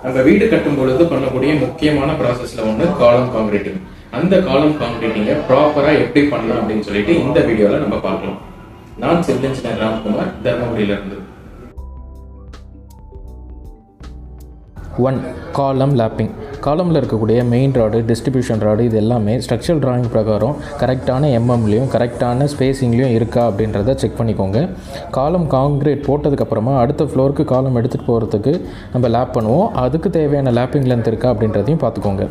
நம்ம வீடு கட்டும் பொழுது பண்ணக்கூடிய முக்கியமான ப்ராசஸ்ல ஒன்று காலம் காங்கிரீட்டிங். அந்த காலம் காங்கிரீட்டிங்கை ப்ராப்பரா எப்படி பண்ணலாம் அப்படின்னு சொல்லிட்டு இந்த வீடியோல நம்ம பார்க்கலாம். நான் சிவில் இன்ஜினியர் ராம்குமார், தர்மபுரியில இருந்து. 1. காலம் லேப்பிங். காலமில் இருக்கக்கூடிய மெயின் ராடு, டிஸ்ட்ரிபியூஷன் ராடு இது எல்லாமே ஸ்ட்ரக்சரல் டிராயிங் பிரகாரம் கரெக்டான எம்எம்லேயும் கரெக்டான ஸ்பேஸிங்லேயும் இருக்கா அப்படின்றத செக் பண்ணிக்கோங்க. காலம் காங்கிரீட் போட்டதுக்கப்புறமா அடுத்த ஃப்ளோருக்கு காலம் எடுத்துகிட்டு போகிறதுக்கு நம்ம லேப் பண்ணுவோம். அதுக்கு தேவையான லேப்பிங் லென்த் இருக்கா அப்படின்றதையும் பார்த்துக்கோங்க.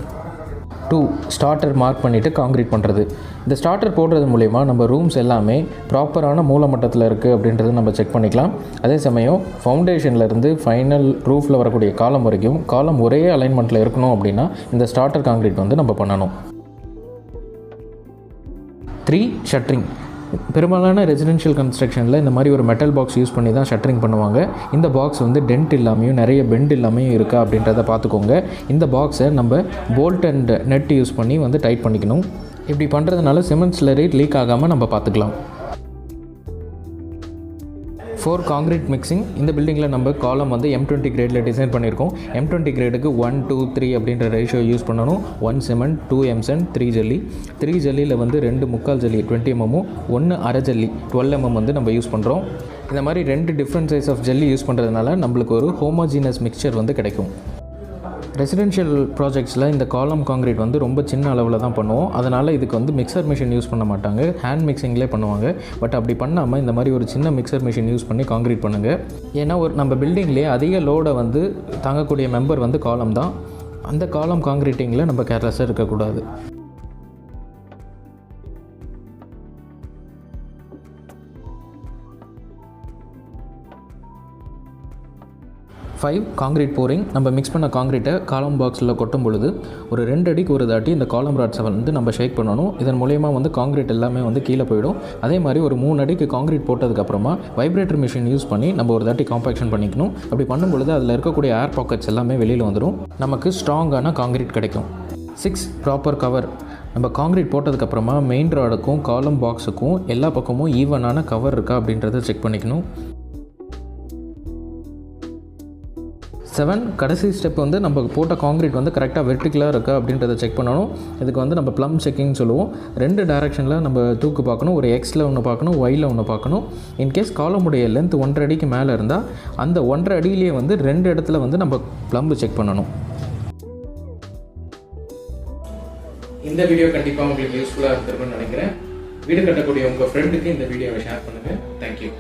2. ஸ்டார்டர் மார்க் பண்ணிவிட்டு காங்கிரீட் பண்ணுறது. இந்த ஸ்டார்டர் போடுறது மூலிமா நம்ம ரூம்ஸ் எல்லாமே ப்ராப்பரான மூலமட்டத்தில் இருக்குது அப்படின்றத நம்ம செக் பண்ணிக்கலாம். அதே சமயம் ஃபவுண்டேஷன்லேருந்து ஃபைனல் ரூஃபில் வரக்கூடிய காலம் வரைக்கும் காலம் ஒரே அலைன்மெண்ட்டில் இருக்கணும் அப்படின்னா இந்த ஸ்டார்டர் காங்கிரீட் வந்து நம்ம பண்ணணும். 3. ஷட்டரிங். பெரும்பாலான ரெசிடென்ஷியல் கன்ஸ்ட்ரக்ஷனில் இந்த மாதிரி ஒரு மெட்டல் பாக்ஸ் யூஸ் பண்ணி தான் ஷட்டரிங் பண்ணுவாங்க. இந்த பாக்ஸ் வந்து டென்ட் இல்லாமையும் நிறைய பெண்ட் இல்லாமையும் இருக்கா அப்படின்றத பார்த்துக்கோங்க. இந்த பாக்ஸை நம்ம போல்ட் அண்ட் நெட் யூஸ் பண்ணி வந்து டைட் பண்ணிக்கணும். இப்படி பண்ணுறதுனால சிமெண்ட் ஸ்லரி லீக் ஆகாமல் நம்ம பார்த்துக்கலாம். 4. Concrete mixing. இந்த பில்டிங்கில் நம்ம காலம் வந்து M20 கிரேடில் டிசைன் பண்ணியிருக்கோம். M20 கிரேடுக்கு 1, 2, 3 அப்படின்ற ரேஷியோ யூஸ் பண்ணணும். 1 சிமெண்ட், 2 எம்சன், 3 ஜல்லி. 3 ஜல்லியில் வந்து 2 முக்கால் ஜல்லி 20 mm, 1 அரை ஜல்லி 12 mm வந்து நம்ம யூஸ் பண்ணுறோம். இந்த மாதிரி 2 டிஃப்ரெண்ட் சைஸ் ஆஃப் ஜல்லி யூஸ் பண்ணுறதுனால நம்மளுக்கு ஒரு ஹோமோஜீனஸ் மிக்சர் வந்து கிடைக்கும். ரெசிடென்ஷியல் ப்ராஜெக்ட்ஸில் இந்த காலம் காங்கிரீட் வந்து ரொம்ப சின்ன அளவில் தான் பண்ணுவோம். அதனால் இதுக்கு வந்து மிக்சர் மிஷின் யூஸ் பண்ண மாட்டாங்க, ஹேண்ட் மிக்சிங்லேயே பண்ணுவாங்க. பட் அப்படி பண்ணாமல் இந்த மாதிரி ஒரு சின்ன மிக்சர் மிஷின் யூஸ் பண்ணி காங்கிரீட் பண்ணுங்கள். ஏன்னா நம்ம பில்டிங்லேயே அதிக லோடை வந்து தாங்கக்கூடிய மெம்பர் வந்து காலம் தான். அந்த காலம் காங்கிரீட்டிங்கில் நம்ம கேர்லெஸ்ஸாக இருக்கக்கூடாது. 5. Concrete boring. நம்ம மிக்ஸ் பண்ண காங்கிரீட்டை காலம் பாக்ஸில் கொட்டும் பொழுது ஒரு 2 அடிக்கு ஒரு தாட்டி இந்த காலம் ராட்ஸை வந்து நம்ம ஷேக் பண்ணணும். இதன் மூலயமா வந்து காங்கிரீட் எல்லாமே வந்து கீழே போயிடும். அதே மாதிரி ஒரு 3 அடிக்கு காங்கிரீட் போட்டதுக்கப்புறமா வைப்ரேட்டர் மிஷின் யூஸ் பண்ணி நம்ம ஒரு தாட்டி காம்பேக்ஷன் பண்ணிக்கணும். அப்படி பண்ணும் பொழுது அதில் இருக்கக்கூடிய ஏர் பாக்கெட்ஸ் எல்லாமே வெளியில் வந்துடும். நமக்கு ஸ்ட்ராங்கான காங்கிரீட் கிடைக்கும். 6. Proper cover. நம்ம காங்கிரீட் போட்டதுக்கப்புறமா மெயின் ராடுக்கும் காலம் பாக்ஸுக்கும் எல்லா பக்கமும் ஈவனான கவர் இருக்கா அப்படின்றத செக் பண்ணிக்கணும். 7. கடைசி ஸ்டெப் வந்து நம்ம போட்ட காங்கிரீட் வந்து கரெக்டாக வெர்டிகலாக இருக்கா அப்படின்றத செக் பண்ணணும். இதுக்கு வந்து நம்ம ப்ளம் செக்கிங் சொல்லுவோம். 2 டைரெக்ஷனில் நம்ம தூக்கு பார்க்கணும். ஒரு எக்ஸில் ஒன்று பார்க்கணும், ஒய்யில் ஒன்று பார்க்கணும். இன்கேஸ் காலமுடைய லென்த் 1.5 அடிக்கு மேலே இருந்தால் அந்த 1.5 அடியிலேயே வந்து 2 இடத்துல வந்து நம்ம ப்ளம்பு செக் பண்ணணும். இந்த வீடியோ கண்டிப்பாக உங்களுக்கு யூஸ்ஃபுல்லாக இருந்திருக்கும்னு நினைக்கிறேன். வீடு கட்டக்கூடிய உங்கள் ஃப்ரெண்டுக்கு இந்த வீடியோவை ஷேர் பண்ணுங்கள். தேங்க்யூ.